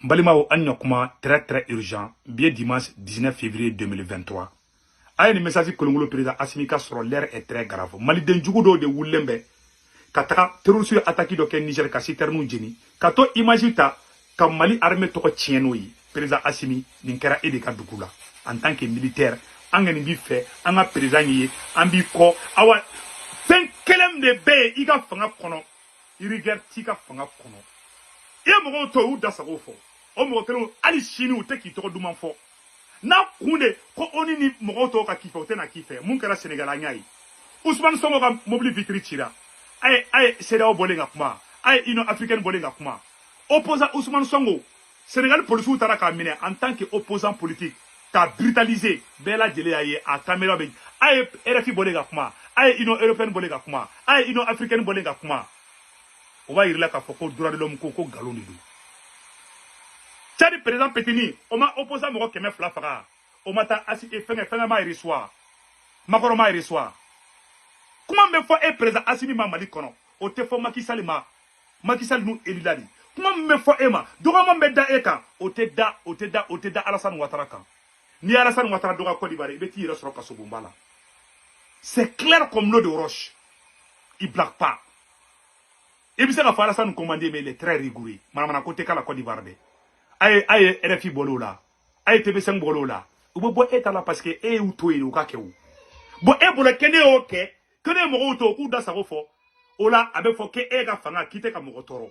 Mbalimao Anyokuma, très urgent, bien dimanche 19 février 2023. Aye ni message kolongolo président Asimika sur l'air est très grave. Maliden jugudo de Wulembe, kataka terrorisme attaqué do ken Niger ka siternu jeni. Kato imagita ka Mali armée toko tienoyi. Président Asimi ninkera edeka dukula. En tant que militaire, angani bi fait, anga président yi, ambi ko awa 5 kelem de be iga fanga kono. Iriger tika fanga kono. E mo to u da sago fo. O mo kelo ali chini u te ki to duman fo. Na kunde ko oni ni mo to ka kife o te na kife. Mun kara Senegal anyai. Ousmane Sonko ka mobile vitri tira. Ay CEDEAO bolenga kuma. Ay Union africaine bolenga kuma. Opposant Ousmane Sonko, Sénégal police tara ka mine en tant que opposant politique, ka brutaliser bela jele aye a caméra be. Ay RFI bolenga kuma. Ay Union européenne bolenga kuma. Ay Union africaine bolenga kuma. On va y relâcher que droit de l'homme koko galon de Tchadi président Petini, on m'a opposé à mon keme flafara. On m'a assis et fait un ma reçoit. Makoro ma reçoit. Comment me faut un président Assimi ma Mali kono? O te faut Macky Sall nous elilali. Comment me faut Emma? Doga me da eka. O te da Alassane Ouattara kan. Ni Alassane Ouattara doga Côte d'Ivoire, il beti resro kasobumbala. C'est clair comme l'eau de roche. Il blague pas. Et puis, ça va faire ça nous commander, mais il est très rigoureux. Madame, on a côté qu'à la Côte d'Ivoire. Aïe, RFI bolo là. Aïe, TV5 bolo là. Ou bon, est là parce que, eh, ou toi, ou kake ou. Bon, eh, pour le kene ok. Kene mo to ou da sa refo. Ola, abe fo ke eh ga fanga, kite ka mo toro.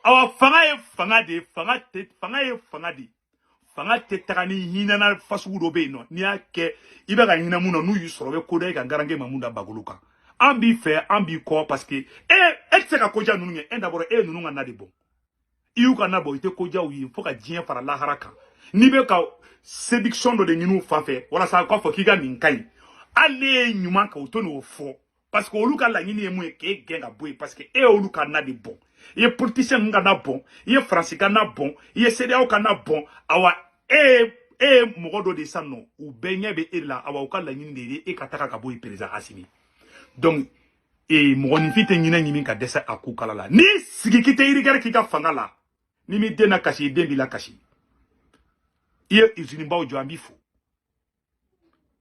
Awa fanga e fanga de. Fanga te takani hinana fasu do be no. Ni ake, ibe ga hina muno nu yusoro be koda ga garange mamunda baguluka. Ambi fait, ambi quoi parce que c'est ka koja nunu d'abord nunu na de bon. Iu ka na bo ite koja wi faut ka dien fara la haraka. Ni be ka séduction de ninu fa fait. Wala sa ko fo kiga ninkai. Ale nyuma ka otono fo parce que oluka la nini emu ke genga boy parce que oluka na de bon. Ye politicien nga na bon, ye français ka na bon, ye CEDEAO ka na bon. Awa mogodo de sanno ou benye be ela awa uka la nini de e kataka ka boy président Assimi. Donc, mon fille est ka dessa à Koukalala. Ni sigi kite irigare kika fangala. Ni mi dena kashi, dembi la kashi. Iye izini bao joambi fou.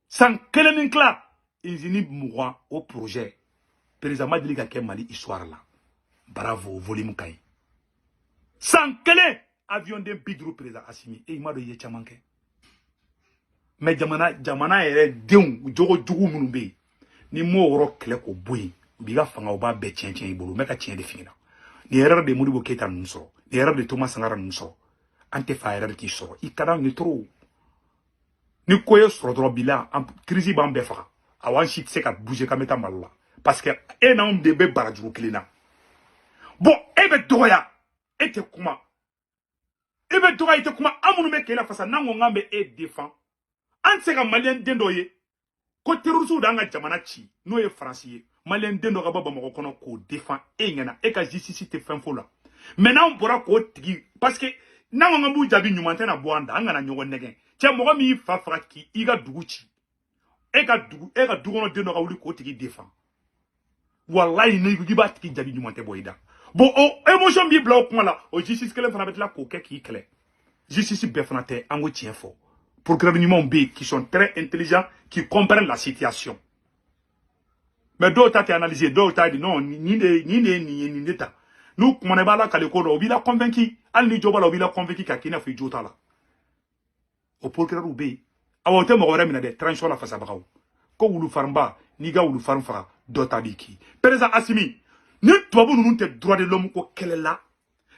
Sans keleninkla, izini mourant au projet. Président Madili ka Mali histoire là. Bravo, volume kai. Sans kele, avion de bidrou président Assimi. Et il m'a donné chamanke. Mais jamana ere deun, jogo jugu munumbe. Ni mo woro kele ko boy biga fanga oba be tien ibolo meka tien de fina ni erreur de Modibo Keita nso ni erreur de Thomas Sankara nso ante fa erreur ki so ikada ni trop ni koyo so dro bila en crise ba mbe fa awan shit se ka bouger ka meta malla parce que na on de be baraju kilina bon ebe doya ete kuma amunu me kela fasa nango ngambe e défend ante ka malien dendoye ko terrorisme danga jamana ci no ye français malien dendo ga baba mako kono ko défend ngana e ka justice te fin fola maintenant on pourra ko tigi parce que na ngambu jabi nyumante na boanda ngana nyogo negen che mo mi fa fraki iga dugu ci e ka dugu no dendo ga wuli ko tigi défend wallahi ne gi ba tigi jabi nyumante boyda bon émotion bi bla ko la o justice kele fana betla ko ke ki kele justice be fana te ango tien fo pour gouvernement B qui sont très intelligents, qui comprennent la situation. Mais d'autres ont analysé, d'autres ont dit non, ni ta. Nous, comme on est là, on a convaincu, on a convaincu qu'il a fait Jota là. Au procureur B, à votre moment, on a des tranchons la face à Brau. Quand vous le faites pas, ni gars vous le faites pas, d'autres ont dit qui. Président Assimi, ni toi vous nous droit de l'homme qu'elle est là,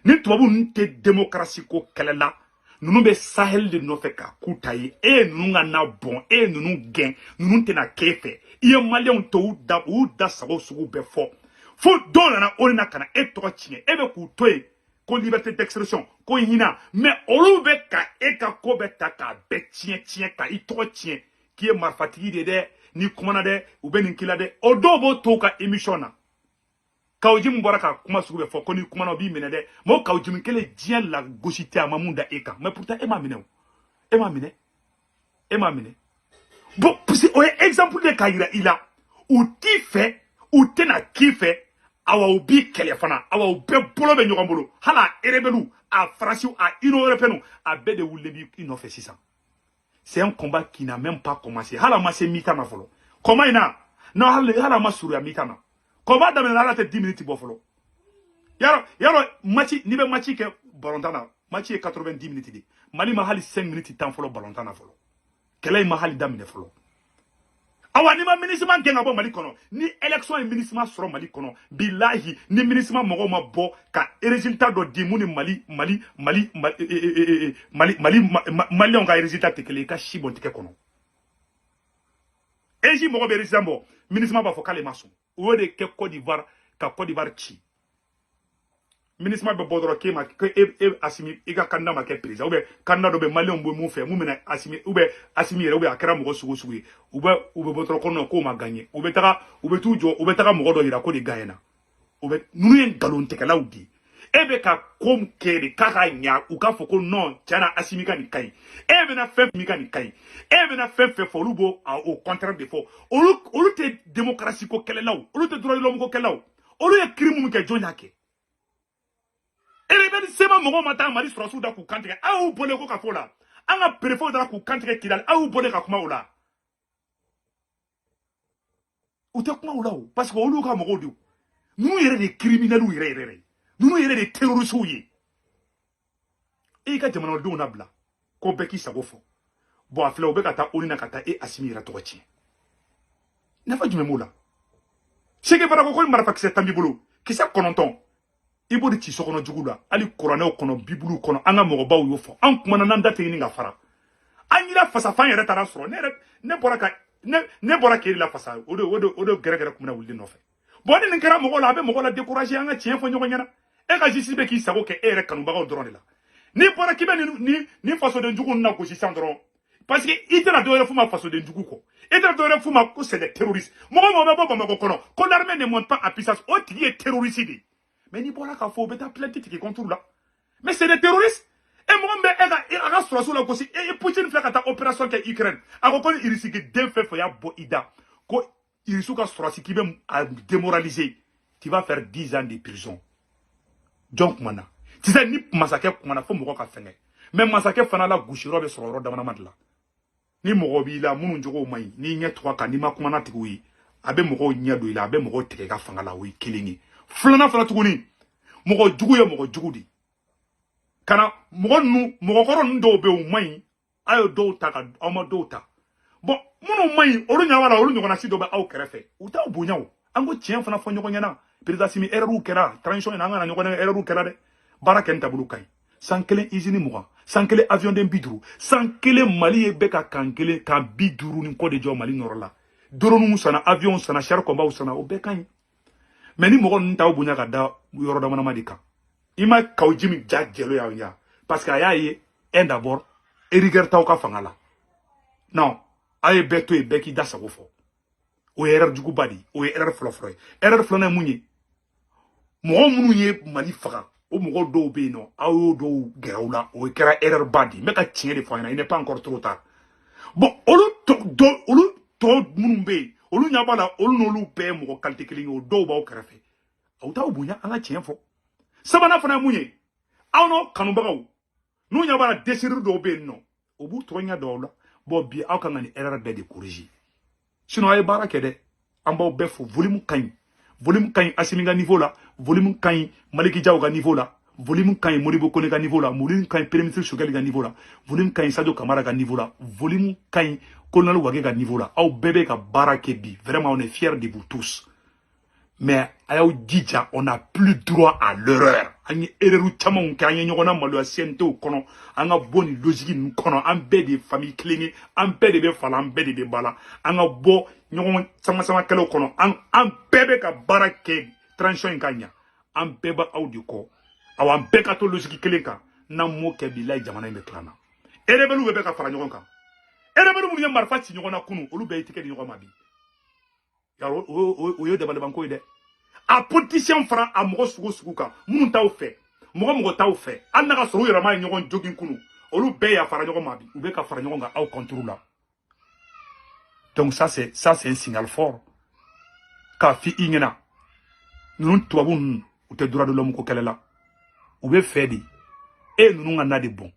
ni toi vous nous démocratie qu'elle est là. Nous be Sahel de Nofeka, Koutaye, et nous na bon, et nous gain, nous tena kefe. Iye malien to ou da sabo sugu be fo. Fo don na olina kana et to tien, e be koutoye, ko liberté d'expression, ko hina, mais olu be ka e ka ko be ta ka be tien ka i to tien, qui est marfatigi de ni kumana de, ou ben nkila de, odobo to ka émission na. Kaujim Boraka, comment se trouve fort, connu comment on vit menede, moi Kaujim kele dien la gauchité à Mamunda Eka, mais pourtant Emma Mine. Bon, c'est un exemple de Kaira il a, ou ti fait, ou tena qui fait, awa ubi kelefana, awa ube bolo ben yorambolo, hala erebelu, à France, à Union européenne, à Bede ou Lébi, il n'en fait 600. C'est un combat qui n'a même pas commencé. Halama c'est mitana folo. Comment il a? Non, halama souria mitana. Combat dans la 10 minutes bofolo. Yaro, match, ni be match ke balontana. Match est 90 minutes. Mali mahali 5 minutes temps folo balontana folo. Kela mahali damine folo. Awa ni ma ministre genga bo Mali kono ni élection et ministre soro Mali kono billahi ni ministre mogo ma bo ka résultat do di muni Mali on ka résultat tekele ka shibon teke kono eji mogo be résultat bo ministre ba fo kale maso o de ke Côte d'Ivoire ka Côte d'Ivoire chi ministre be bodoro ke ma ke asimi iga kanda ma ke président ou be kanda do be Mali on bo mu fe mu mena asimi ou be asimi re ou be akra mogo sugu sugu ou be bodoro kono ko ma gagner ou be tujo ou be taka mogo do ira ko de gagner ou be nunu en galon teke laudi ebe ka kom kere kaka nya ou ka foko non tiana asimi ka ni kai ebe na fe mi ka ni kai ebe na fe fo lubo au contraire de fo olu te démocratie ko kele law olu te droit de l'homme ko kele law olu e crime mu ke jonya ke ele ben sema mogo mata mari surasu da ku kantre au bole ko ka fola anga prefo da ku kantre kidal au bole ka kuma ola ou te kuma ola parce que olu ka mogo du nous yere des criminels ou yere nous yere des terroristes ou ye e ka jamana do na bla ko beki sago fo bo afle obeka ta onina kata e asimi ra tochi na fa jume mola sege bara ko mara fa kise tambi bulu kise kononton ibo de ti sokono jugula ali korane kono bibulu kono anga mogo baw yo fo an kuma nan date ni nga fara anyira fasa fan yere tara soro ne bora ke la fasa odo gere kuma na wulde no fe bon ni nkera mogo la be mogo la décourager anga tien fo nyogo nyana e ka justice be ki sago ke ere kanu bago drone la ni bora kibe ni faso de njugu na ko si sandro parce que itera do fuma faso de njugu ko itera do fuma ko c'est des terroristes mogo mo kono ko l'armée ne monte pas en puissance o ti est terroriste. Mais ni bora ka fo beta plainte qui contrôle là mais c'est des terroristes et moi me aga surasu la ko si e Poutine fait ta opération ke Ukraine ako ko irisi ke den fait ya bo ida ko irisu ka surasu qui be démoraliser tu vas faire 10 ans de prison donc mana tu sais ni massacre mana fo mo ka fenge même massacre fana la gushiro be soro da mana madla ni mo bi la munu njogo mai ni nye 3 ka ni makuma na tikuyi abe mo nya do ila abe mo teke ka fanga la wi kilingi flana fana tuguni mogo jugu ye mogo jugu di kana mogo koron do be o mai ayo do ta ka ama do ta bon munu mai olu nya wala olu nyogona si do be aw kerefe uta obunyawo ango tien fana fo nyogo nyana président simi erreur kera transition na ngana nyogona erreur kera de baraken tabulu kai sankele izini mogo sankele avion den biduru sankele Mali e be ka kankele ka biduru ni ko de jo Mali norola drone sana avion sana char combat sana o be kan mais ni mogo nta obunya ka da yoro da manama dika ima ka ojimi jajelo ya parce que aya ye en d'abord eriger taw ka fangala non aye beto e beki da sago fo o erreur jugu badi o erreur flofro na munye mogo munu ye Mali faga o mogo do be no ayo do gerawla o kera erreur badi me ka tiere fo ina il n'est pas encore trop tard bon olu to munu be olu nyabala olu nolu be mo kalite kilingi o do ba o karafe awta obunya anga tienfo sabana fana munye awno kanubagaw nu nyabala desiru do be no obu tronya do la bo bi awka ngani erreur be de corriger sinon ay barake de amba be fo volume kan asiminga niveau la volume kan maliki jaw ga niveau la volume kan Modibo Kone ga niveau la volume kan premier ministre Choguel ga niveau la volume kan Sadio Kamara ga niveau la volume kan Colonel Wage ga niveau la au bébé ka barake bi vraiment on est fiers de vous tous mais ayaw dija on n'a plus droit à l'erreur ani erreur chamon ka anya nyogona malu asiento kono anga boni logique nu kono an be de famille clingi an be de be fala an be de bala anga bo nyogon sama kelo kono an bébé ka barake transition kanya an beba audio ko awan beka to logique kelenka na mo ke bilay jamana be klana erebelu be ka fara nyogon kan erebelu mu nyamar fati nyogona kunu olu be itike nyogon mabi yaro o yo de banko ide a politicien fara a mogo sugu kan mun taw fe mogo taw fe an na ka soro yara ma nyogon jogin kunu olu be ya fara nyogon mabi u be ka fara nyogon ga au contrôle là donc ça c'est un signal fort ka fi ingena nun tuabun ou te droit de l'homme ko kelela ou be fait di e nunu nga na de bon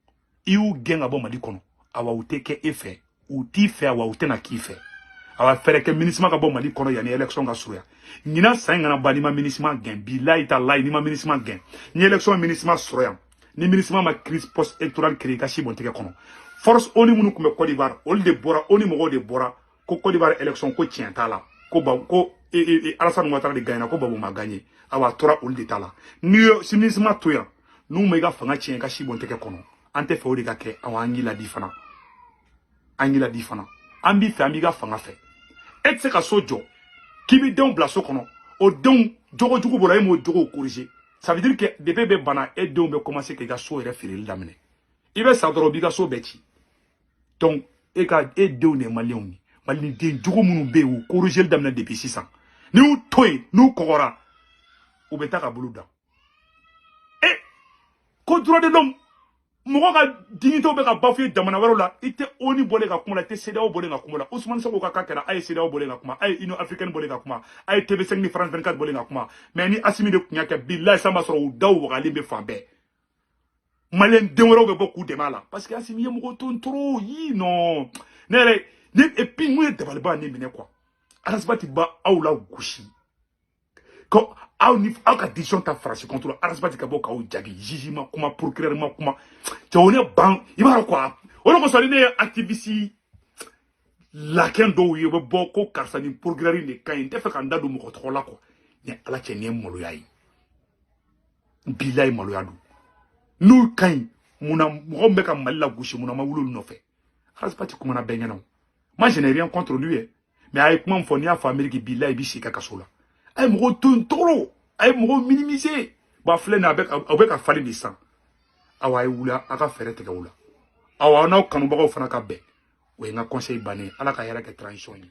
iu genga bo mali kono awa uteke efe uti fe awa utena kife awa fere ke ministre ka bo mali kono yani election ga suya nyina sanga na bani ma ministre gen billahi ta lai ni ma ministre gen ni election ministre suya ni ministre ma crise post électoral créé ka si bon teke kono force oni munu kumbe Côte d'Ivoire ol de bora oni mogo de bora ko Côte d'Ivoire élection ko tienta la ko ba ko Alassane Ouattara de gagner ko babu ma gagner awa tora ol de tala ni sinisma toya nu mega fanga tien ka si bon teke kono ante fe odi ka ke awa angila di fana ambi fe ambi ga fanga fe et se ka sojo kibi don blaso kono o don jogo jugu bola mo jogo corriger ça veut dire que des bébés bana et don be commencer que ga so référer lamine ibe sa doro bi ga so beti donc e ka e don ne malion ni mali den jugu munu be ou corriger damine depuis 600 ni ou toy nous kora ou betaka buluda et ko droit de l'homme mogo ka dignité be ka bafoué jamana wɛrɛw la ite oni bole ka kuma la ite CEDEAO bole ka kuma la Ousmane Sonko ka kɛra ay CEDEAO bole ka kuma ay Union africaine bole ka kuma ay TV5 ni France 24 bole ka kuma mais ni Assimi de kunya kɛ billahi sama sɔrɔ u daw wagalen be fan bɛɛ malien den wɛrɛw be bɔ k'u dɛmɛ a la parce que Assimi ye mɔgɔ ton trop yi non ne yɛrɛ ni et puis mun ye dabaliba ne minɛ quoi Arasbati ba aw la gosi ko aw ka décision ta farasi contre Arasbati ka bɔ k'aw jagi jugement kuma procureur ma kuma tawone ban ibara quoi on ko sali ne activiste laken do ye be bɔ ko karisa ni procureur ne kan te fe kan da do mɔgɔ tɔgɔ la quoi ni ala cɛ ne maloya yi bilayi maloya do n'u kan muna mɔgɔ bɛ ka Mali la gosi muna ma wulu nɔfɛ Arasbati kuma na bɛn ɲɛna moi je n'ai rien contre lui mais ay kuma fɔ ni y'a fɔ Amérique bilayi bi si ka kaso la ay mɔgɔ ton toro ay mɔgɔ minimiser ba filɛ na avec ka fali de san awa ay wula aka fɛrɛ tigɛ wula awa n'aw kanubagaw fana ka bɛn o ye n ka conseil bannen ala ka hɛrɛ kɛ transition ye